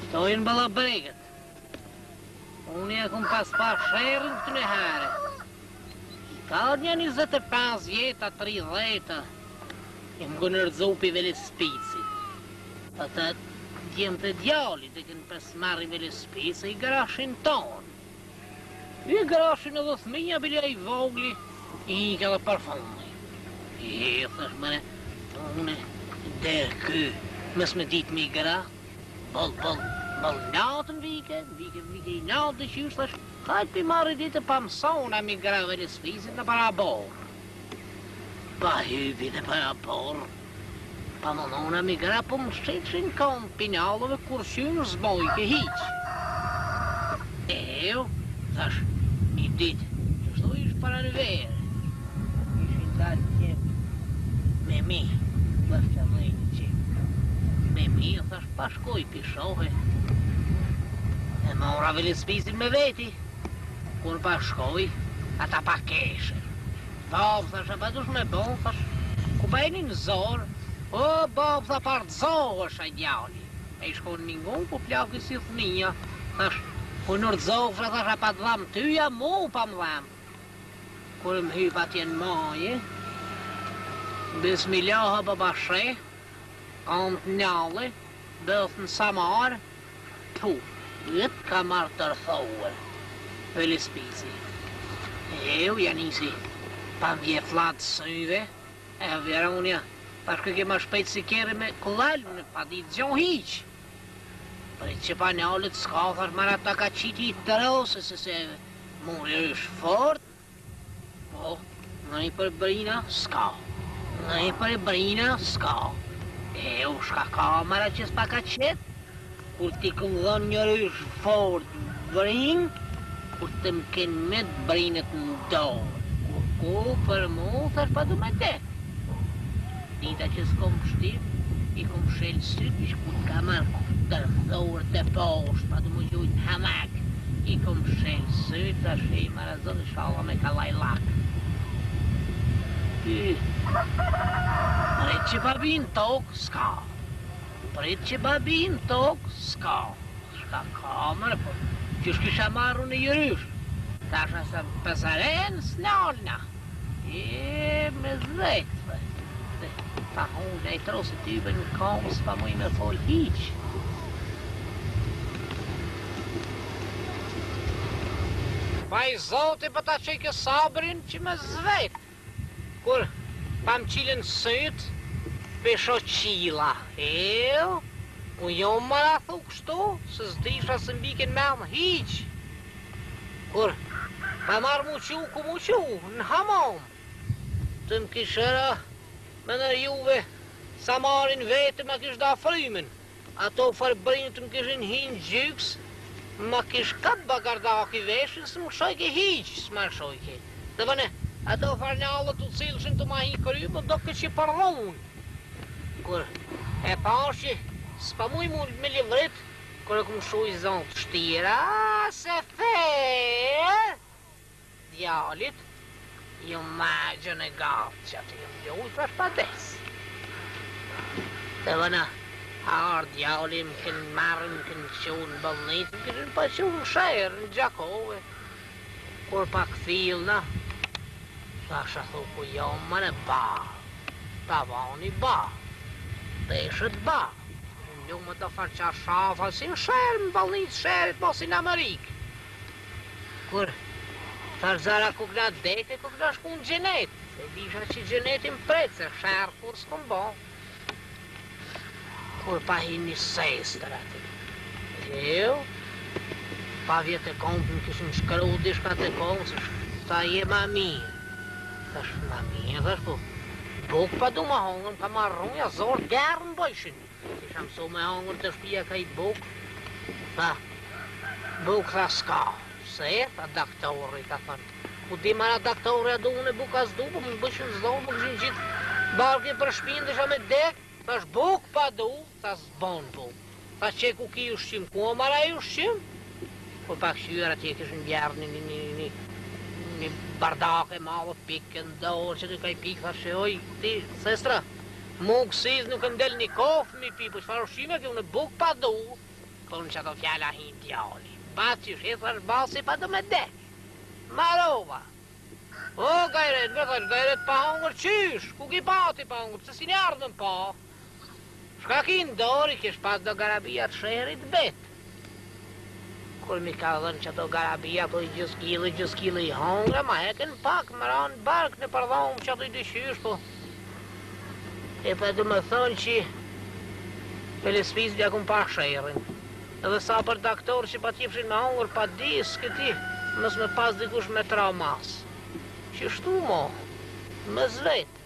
Stojnë bëlla breget. Unë e kom pas shërën këtë në herë. Ka një 25 vjeta, 30. Jem gënërzu pi Velespici. Ata djem të djallit e kënë pas marri Velespici i garashin tonë. I garashin edhe thminja bilja i vogli, i ka dhe parfumi. I thash mëne, une, der kë, mes me dit me i gara, bol natën vike i natë dhe qysh, thash, hajt pi marri ditë pa mësona me i gara Velespicit në para borë. Pa hypi dhe para borë, pa mënona me i gara, po më shqeqin kom pinallove kur qynë zbojke hiq. Thash, një ditë, qështu ish para në verë. Ishin dalë qep, me mi, lëftë dhejnë qep. Me mi, thash, pa shkoj pishohe. E mora Velespicin me veti. Kur pa shkoj, ata pa keshe. Bob, thash, a pa dush me bon, thash, ku pa e një zorë. O, Bob, tha partë zohë është a djali. E i shkon mingun, ku plaki si thminja, thash, ku nërë zofra, thash, a pa të dhamë tyja, mu pa më dhamë. Kur më hypa atje në maje, bismillah baba shre, kam të njale, bëth në samar, jetë ka marrë të rëthohër, Velespici. Janisi, pa vje flatë syve, e vjera unë ja, pashke ke ma shpejt si kere me kullallë, pa ditë gjohë hiqë. Për që pa njallët s'ka, thash mara ta ka qiti i të rose, se muri është fort. Po, në i për brina, s'ka. Në i për brina, s'ka. U shka kamera që s'pa ka qetë. Kur ti këmë dhënë njërë është fort brin, kur të më kënë me të brinët në dorë. Ku për mu, thash pa du me te. Dita që s'kom shtip, i kom shelë syt, ish ku t'ka marrë tërthorë të poshtë, pa du më gjujtë hamak. I kom shelë syt, thash e i marazën shala me kalaj lak. Pret që babi në tokë, s'ka. Pret që babi në tokë, s'ka. Shka kamër, po, që shkisha marru në jërysh. Tash asë pësaren, s'nalna. Me zvetë, pa unë e trosë tybe në kamë, s'pa muj me fol hiqë. Pa i zote për ta qeke sabrin që me zvetë. Kur pa më qilën sytë, pesho qila. Unë jo më mara thu kështu, se s'disha se mbikin me më hiqë. Kur pa marrë mu qu, në hamam. Të më kishëra, me nër juve, sa marin vete ma kish da frymen. Ato farbrinët më kishin hinë gjyks, ma kish katë bagardaki veshin, së më shojke hiqë, s'ma shojke. Dhe bëne, ato farnjallët të cilëshin të ma hi krymë, do kështë që parlonë. Kur e pashi, s'pa muj mund me livrit, kur e këmë shuj zonë të shtira, se fe, djallit, ju magjën e gatë që atë ju mjoj për shpades. Dhe vëna, arë djalli më kënë marrë, më kënë qunë bëllnit, më kënë pa qunë shërë në Gjakove. Kur pa këthilna, thasha thu ku jo më në ba, tavani ba, peshët ba. Ju më të farë qa shafa, si në shërë, më bëllnit shërët, po si në Amerikë. Kur thash zara ku këna deke, ku këna shku në gjenet. Se disha që gjenetin pretë, se shërë kur s'kon bo. Kur pa hi një sestër ati. Pa vjetë e kompë në kishën shkëru dishka të kompë, se sa je ma mirë. Thash ma mirë, thash po, buk pa du ma hongën, pa ma runja, zorë gërë në bëjshin. Kisha mësu me hongën të shpia ka i buk. Tha, buk tha s'ka. Se, tha daktori, ka thënë. Ku di mara daktori a du unë e buka s'du, po më bëshin zdonë, më këshin qitë barke për shpinë, dhe isha me dek, thash buk pa du, tha s'bon buk. Tha që ku ki ushqim, ku o mara i ushqim? Kur pak shyra tje këshin bjarë një bardake malë, pikë ndorë, që të kaj pikë, tha që oj, ti, sestra, mu kësiz nuk ndel një kofë mi pi, po që farë ushqime, kjo unë e buk pa du. Kënë që ato fjalla hin djali. Pas që shethër basi pa do me dek. Marova. O, gajret, me thësh, gajret pa hongër qysh. Ku ki pati pa hongër, pëse si një ardhën pa. Shka ki ndori, kish pas do garabia të shërit bet. Kur mi ka dhënë që ato garabia, ato i gjës kili i hongra, ma heken pak, më ranë bark në përdhomë që ato i dyshysh, po. E pa du me thonë që me lespis dhja kun pa shërin. Edhe sa për daktor që pa t'jepshin me hongër pa dis këti, mës me pas dikush me traumas. Që shtu mo, më zvet.